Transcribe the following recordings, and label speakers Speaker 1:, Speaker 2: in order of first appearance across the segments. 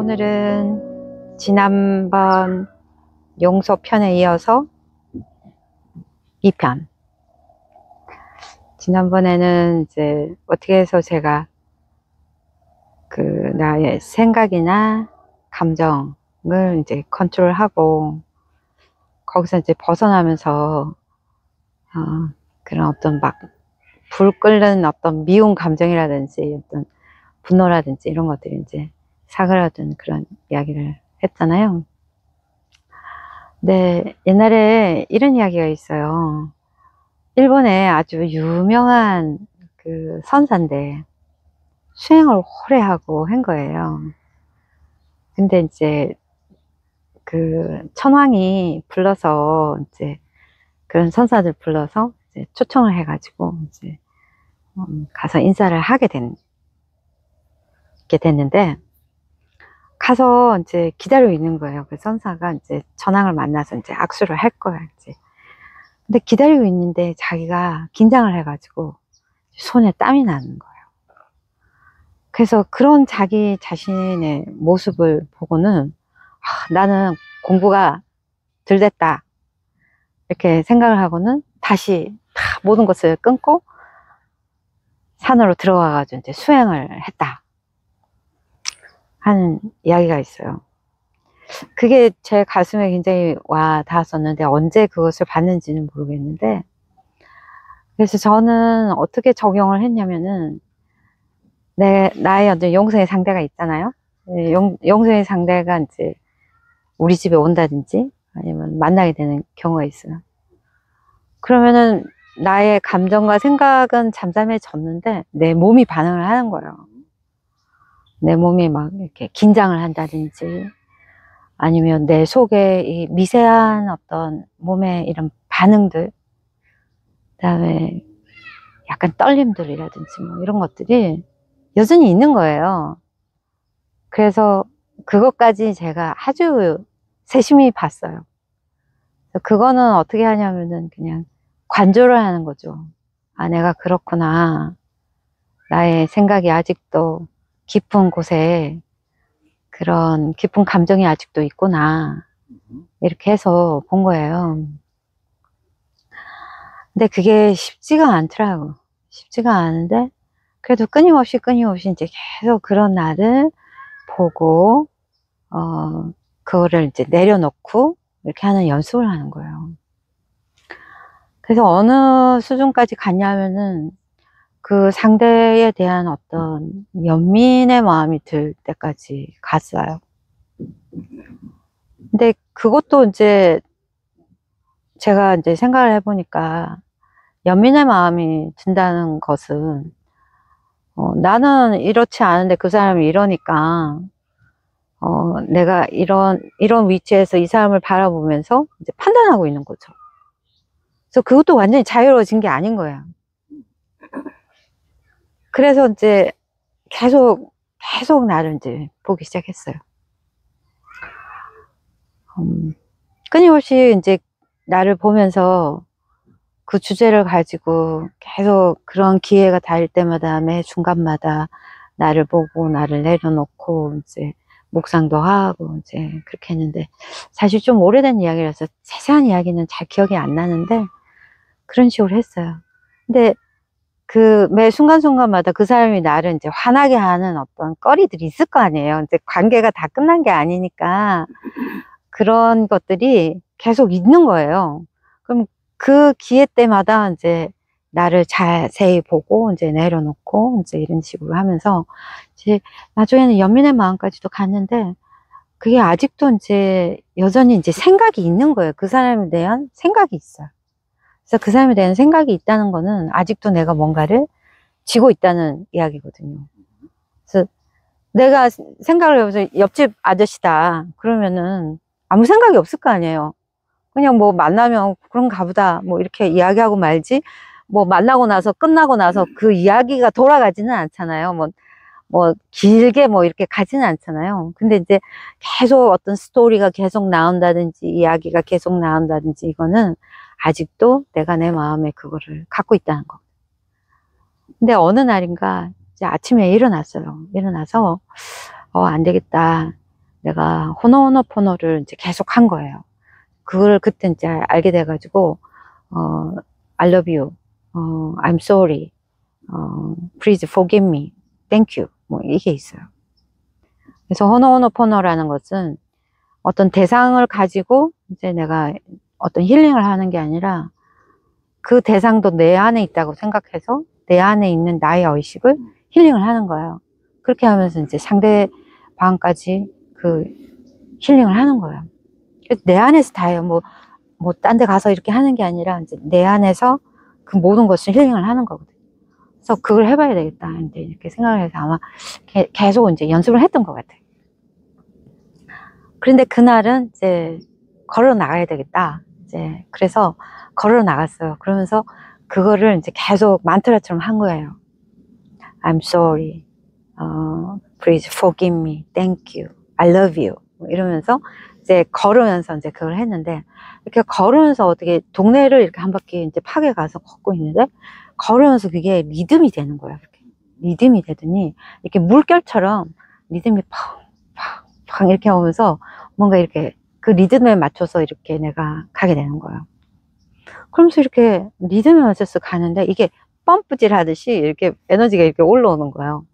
Speaker 1: 오늘은 지난번 용서 편에 이어서 2편. 지난번에는 이제 어떻게 해서 제가 나의 생각이나 감정을 이제 컨트롤하고 거기서 이제 벗어나면서 그런 어떤 막 불 끓는 어떤 미운 감정이라든지 어떤 분노라든지 이런 것들이 이제 사그라든 그런 이야기를 했잖아요. 네, 옛날에 이런 이야기가 있어요. 일본에 아주 유명한 그 선사인데 수행을 오래 하고 한 거예요. 근데 이제 그 천황이 불러서 이제 그런 선사들 불러서 이제 초청을 해가지고 이제 가서 인사를 하게 됐는데 가서 이제 기다리고 있는 거예요. 그 선사가 이제 천황을 만나서 이제 악수를 할 거야, 이제. 근데 기다리고 있는데 자기가 긴장을 해가지고 손에 땀이 나는 거예요. 그래서 그런 자기 자신의 모습을 보고는 나는 공부가 덜 됐다 이렇게 생각을 하고는 다시 다 모든 것을 끊고 산으로 들어가가지고 이제 수행을 했다 하는 이야기가 있어요. 그게 제 가슴에 굉장히 와 닿았었는데 언제 그것을 봤는지는 모르겠는데, 그래서 저는 어떻게 적용을 했냐면은 나의 어떤 용서의 상대가 있잖아요. 용서의 상대가 이제 우리 집에 온다든지 아니면 만나게 되는 경우가 있어요. 그러면은 나의 감정과 생각은 잠잠해졌는데 내 몸이 반응을 하는 거예요. 내 몸이 막 이렇게 긴장을 한다든지 아니면 내 속에 이 미세한 어떤 몸의 이런 반응들, 그다음에 약간 떨림들이라든지 뭐 이런 것들이 여전히 있는 거예요. 그래서 그것까지 제가 아주 세심히 봤어요. 그거는 어떻게 하냐면은 그냥 관조를 하는 거죠. 내가 그렇구나. 나의 생각이 아직도 깊은 곳에 그런 깊은 감정이 아직도 있구나. 이렇게 해서 본 거예요. 근데 그게 쉽지가 않더라고. 쉽지가 않은데 그래도 끊임없이 이제 계속 그런 나를 보고 그거를 이제 내려놓고 이렇게 하는 연습을 하는 거예요. 그래서 어느 수준까지 갔냐면은 그 상대에 대한 어떤 연민의 마음이 들 때까지 갔어요. 근데 그것도 이제 제가 이제 생각을 해보니까 연민의 마음이 든다는 것은 나는 이렇지 않은데 그 사람이 이러니까 내가 이런 위치에서 이 사람을 바라보면서 이제 판단하고 있는 거죠. 그래서 그것도 완전히 자유로워진 게 아닌 거예요. 그래서 이제 계속 나를 이제 보기 시작했어요. 끊임없이 이제 나를 보면서 그 주제를 가지고 계속 그런 기회가 닿을 때마다 매 중간마다 나를 보고 나를 내려놓고 이제 묵상도 하고 이제 그렇게 했는데, 사실 좀 오래된 이야기라서 세세한 이야기는 잘 기억이 안 나는데 그런 식으로 했어요. 근데 그 매 순간순간마다 그 사람이 나를 이제 화나게 하는 어떤 거리들이 있을 거 아니에요. 이제 관계가 다 끝난 게 아니니까 그런 것들이 계속 있는 거예요. 그럼 그 기회 때마다 이제 나를 자세히 보고 이제 내려놓고 이제 이런 식으로 하면서 이제 나중에는 연민의 마음까지도 갔는데, 그게 아직도 이제 여전히 이제 생각이 있는 거예요. 그 사람에 대한 생각이 있어요. 그래서 그 사람에 대한 생각이 있다는 거는 아직도 내가 뭔가를 쥐고 있다는 이야기거든요. 그래서 내가 생각을 해보자. 옆집 아저씨다 그러면은 아무 생각이 없을 거 아니에요. 그냥 뭐 만나면 그런가 보다 뭐 이렇게 이야기하고 말지, 뭐 만나고 나서 끝나고 나서 그 이야기가 돌아가지는 않잖아요. 뭐 길게 뭐 이렇게 가지는 않잖아요. 근데 이제 계속 어떤 스토리가 계속 나온다든지 이야기가 계속 나온다든지 이거는 아직도 내가 내 마음에 그거를 갖고 있다는 거. 근데 어느 날인가 이제 아침에 일어났어요. 일어나서 안 되겠다. 내가 호노호노포노를 이제 계속 한 거예요. 그걸 그때 이제 알게 돼가지고, I love you, I'm sorry, please forgive me, thank you. 뭐 이게 있어요. 그래서 호노호노포노라는 것은 어떤 대상을 가지고 이제 내가 어떤 힐링을 하는 게 아니라 그 대상도 내 안에 있다고 생각해서 내 안에 있는 나의 의식을 힐링을 하는 거예요. 그렇게 하면서 이제 상대방까지 그 힐링을 하는 거예요. 그래서 내 안에서 다 해요. 뭐 딴 데 가서 이렇게 하는 게 아니라 이제 내 안에서 그 모든 것을 힐링을 하는 거거든요. 그래서 그걸 해봐야 되겠다. 이제 이렇게 생각을 해서 아마 계속 이제 연습을 했던 것 같아요. 그런데 그날은 이제 걸어 나가야 되겠다. 이제 그래서 걸어 나갔어요. 그러면서 그거를 이제 계속 만트라처럼 한 거예요. I'm sorry, please forgive me, thank you, I love you. 이러면서 이제 걸으면서 이제 그걸 했는데, 이렇게 걸으면서 어떻게 동네를 이렇게 한 바퀴 이제 파게 가서 걷고 있는데, 걸으면서 그게 리듬이 되는 거예요. 이렇게 리듬이 되더니 이렇게 물결처럼 리듬이 팡팡팡 이렇게 오면서 뭔가 이렇게 그 리듬에 맞춰서 이렇게 내가 가게 되는 거예요. 그러면서 이렇게 리듬에 맞춰서 가는데 이게 펌프질 하듯이 이렇게 에너지가 이렇게 올라오는 거예요.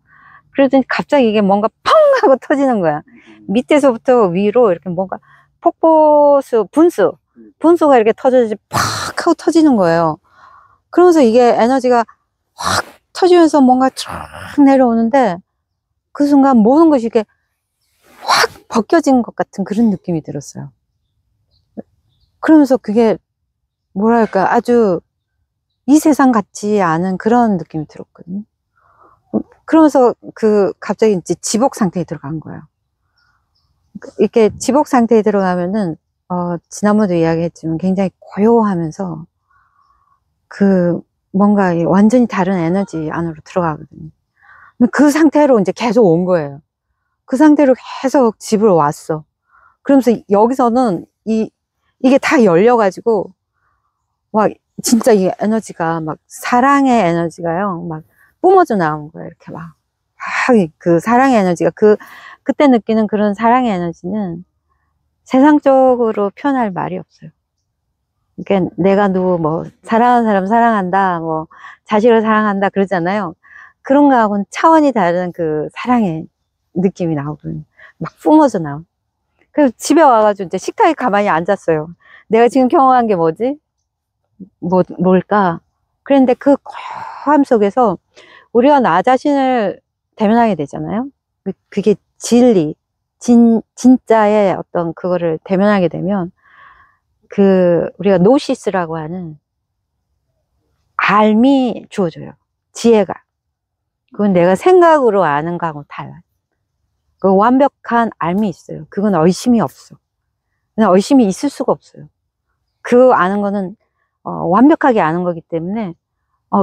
Speaker 1: 그러더니 갑자기 이게 뭔가 펑 하고 터지는 거야. 밑에서부터 위로 이렇게 뭔가 분수가 이렇게 터져지 팍 하고 터지는 거예요. 그러면서 이게 에너지가 확 터지면서 뭔가 쫙 내려오는데 그 순간 모든 것이 이렇게 확 벗겨진 것 같은 그런 느낌이 들었어요. 그러면서 그게 뭐랄까 아주 이 세상 같지 않은 그런 느낌이 들었거든요. 그러면서 갑자기 이제 지복 상태에 들어간 거예요. 이렇게 지복 상태에 들어가면은, 지난번에도 이야기했지만 굉장히 고요하면서 뭔가 완전히 다른 에너지 안으로 들어가거든요. 그 상태로 이제 계속 온 거예요. 그 상태로 계속 집으로 왔어. 그러면서 여기서는 이게 다 열려가지고, 와, 진짜 이 에너지가 막 사랑의 에너지가요. 막 뿜어져 나온 거예요. 이렇게 막 그 사랑의 에너지가 그때 느끼는 그런 사랑의 에너지는 세상적으로 표현할 말이 없어요. 그러니까 내가 뭐 사랑하는 사람 사랑한다, 뭐 자식을 사랑한다 그러잖아요. 그런 거하고는 차원이 다른 그 사랑의 느낌이 나오거든요. 막 뿜어져 나온. 그래서 집에 와가지고 이제 식탁에 가만히 앉았어요. 내가 지금 경험한 게 뭐지? 뭘까? 그런데 그 고요함 속에서 우리가 나 자신을 대면하게 되잖아요. 그게 진리, 진짜의 어떤 그거를 대면하게 되면 우리가 노시스라고 하는 알미 주어져요. 지혜가. 그건 내가 생각으로 아는 거하고 달라요. 그 완벽한 알미 있어요. 그건 의심이 없어. 그냥 의심이 있을 수가 없어요. 그 아는 거는 완벽하게 아는 거기 때문에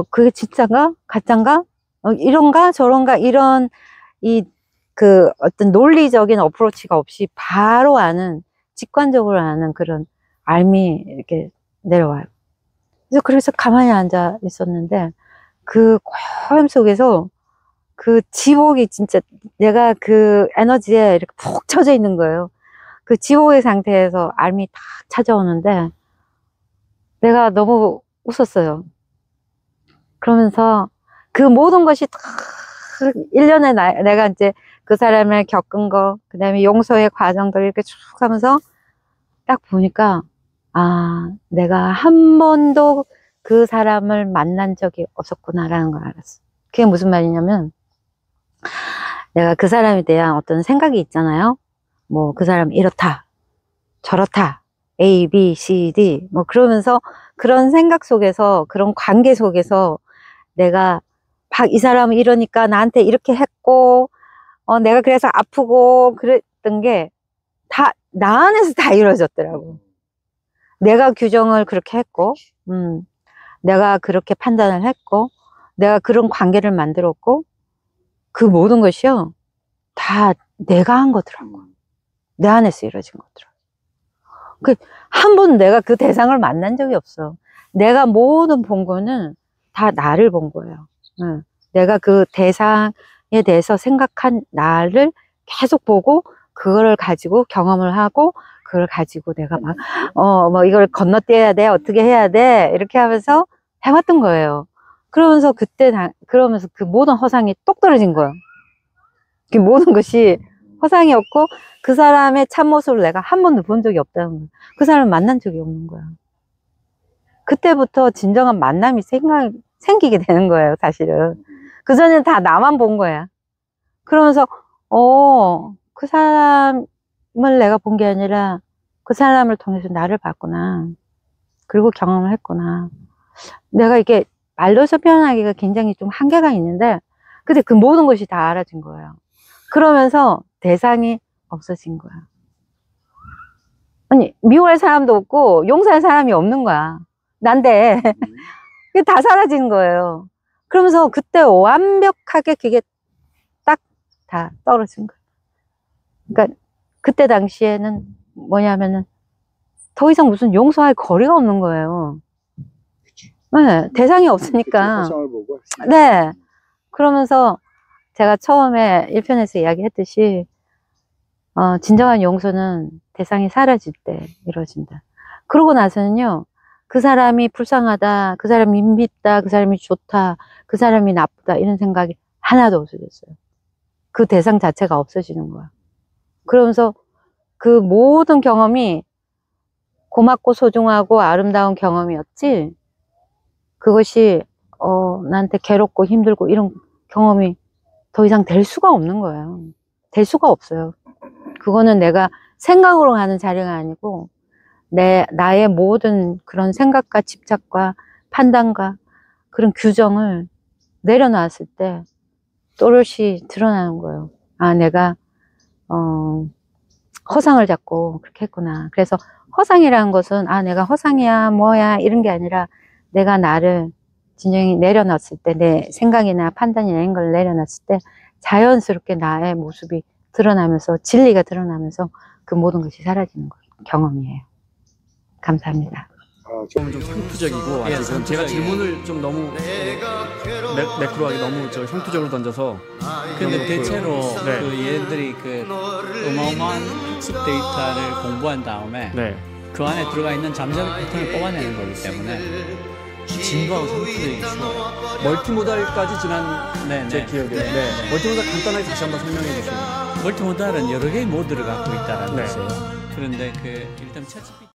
Speaker 1: 그게 진짜인가? 가짜인가? 이런가? 저런가? 이런 어떤 논리적인 어프로치가 없이 바로 아는, 직관적으로 아는 그런 알미 이렇게 내려와요. 그래서 가만히 앉아 있었는데 그 고요함 속에서 그 지옥이 진짜 내가 그 에너지에 이렇게 푹 쳐져 있는 거예요. 그 지옥의 상태에서 알미 딱 찾아오는데 내가 너무 웃었어요. 그러면서 그 모든 것이 다 1년에 내가 이제 그 사람을 겪은 거, 그 다음에 용서의 과정들 이렇게 쭉 하면서 딱 보니까, 내가 한 번도 그 사람을 만난 적이 없었구나라는 걸 알았어. 그게 무슨 말이냐면, 내가 그 사람에 대한 어떤 생각이 있잖아요. 뭐, 그 사람 이렇다, 저렇다, A, B, C, D, 뭐, 그러면서 그런 생각 속에서, 그런 관계 속에서 내가 이 사람은 이러니까 나한테 이렇게 했고, 내가 그래서 아프고 그랬던 게 다 나 안에서 다 이루어졌더라고. 내가 규정을 그렇게 했고, 내가 그렇게 판단을 했고, 내가 그런 관계를 만들었고, 그 모든 것이요, 다 내가 한 거더라고. 내 안에서 이루어진 거더라고. 한 번은 내가 그 대상을 만난 적이 없어. 내가 모든 본 거는 다 나를 본 거예요. 내가 그 대상에 대해서 생각한 나를 계속 보고 그거를 가지고 경험을 하고 그걸 가지고 내가 막 뭐 이걸 건너뛰어야 돼, 어떻게 해야 돼 이렇게 하면서 해왔던 거예요. 그러면서 그러면서 그 모든 허상이 똑 떨어진 거예요. 그 모든 것이 허상이었고 그 사람의 참모습을 내가 한 번도 본 적이 없다는 거예요. 그 사람을 만난 적이 없는 거야. 그때부터 진정한 만남이 생기게 되는 거예요, 사실은. 그전에는 다 나만 본 거야. 그러면서 그 사람을 내가 본 게 아니라 그 사람을 통해서 나를 봤구나. 그리고 경험을 했구나. 내가 이게 말로서 표현하기가 굉장히 좀 한계가 있는데 근데 그 모든 것이 다 알아진 거예요. 그러면서 대상이 없어진 거야. 아니 미워할 사람도 없고 용서할 사람이 없는 거야. 난데 그게 다 사라진 거예요. 그러면서 그때 완벽하게 그게 딱 다 떨어진 거예요. 그러니까 그때 당시에는 뭐냐면은 더 이상 무슨 용서할 거리가 없는 거예요. 네, 대상이 없으니까. 네. 그러면서 제가 처음에 1편에서 이야기했듯이 진정한 용서는 대상이 사라질 때 이루어진다. 그러고 나서는요. 그 사람이 불쌍하다, 그 사람이 밉다, 그 사람이 좋다, 그 사람이 나쁘다 이런 생각이 하나도 없어졌어요. 그 대상 자체가 없어지는 거야. 그러면서 그 모든 경험이 고맙고 소중하고 아름다운 경험이었지 그것이 나한테 괴롭고 힘들고 이런 경험이 더 이상 될 수가 없는 거예요. 될 수가 없어요. 그거는 내가 생각으로 하는 자리가 아니고 나의 모든 그런 생각과 집착과 판단과 그런 규정을 내려놨을 때 또렷이 드러나는 거예요. 아, 내가 허상을 잡고 그렇게 했구나. 그래서 허상이라는 것은 아, 내가 허상이야 뭐야 이런 게 아니라 내가 나를 진정히 내려놨을 때 내 생각이나 판단이나 이런 걸 내려놨을 때 자연스럽게 나의 모습이 드러나면서 진리가 드러나면서 그 모든 것이 사라지는 경험이에요. 감사합니다.
Speaker 2: 좀 형투적이고 아직은 제가 질문을 좀 너무 매크로하게 너무 형투적으로 던져서
Speaker 3: 근데 대체로
Speaker 2: 네.
Speaker 3: 그 얘들이 그 어마어마한 학습 데이터를 공부한 다음에
Speaker 2: 네.
Speaker 3: 그 안에 들어가 있는 잠재적 패턴을 뽑아내는 거기 때문에 진부하고 형투적이기 쉬워요.
Speaker 2: 멀티모달까지 지난
Speaker 3: 네,
Speaker 2: 제
Speaker 3: 네.
Speaker 2: 기억에
Speaker 3: 네, 네.
Speaker 2: 멀티모달 간단하게 다시 한번 설명해 주시면.
Speaker 3: 멀티모달은 여러 개의 모드를 갖고 있다는
Speaker 2: 네.
Speaker 3: 것이에요. 그런데 그 일단 챗GPT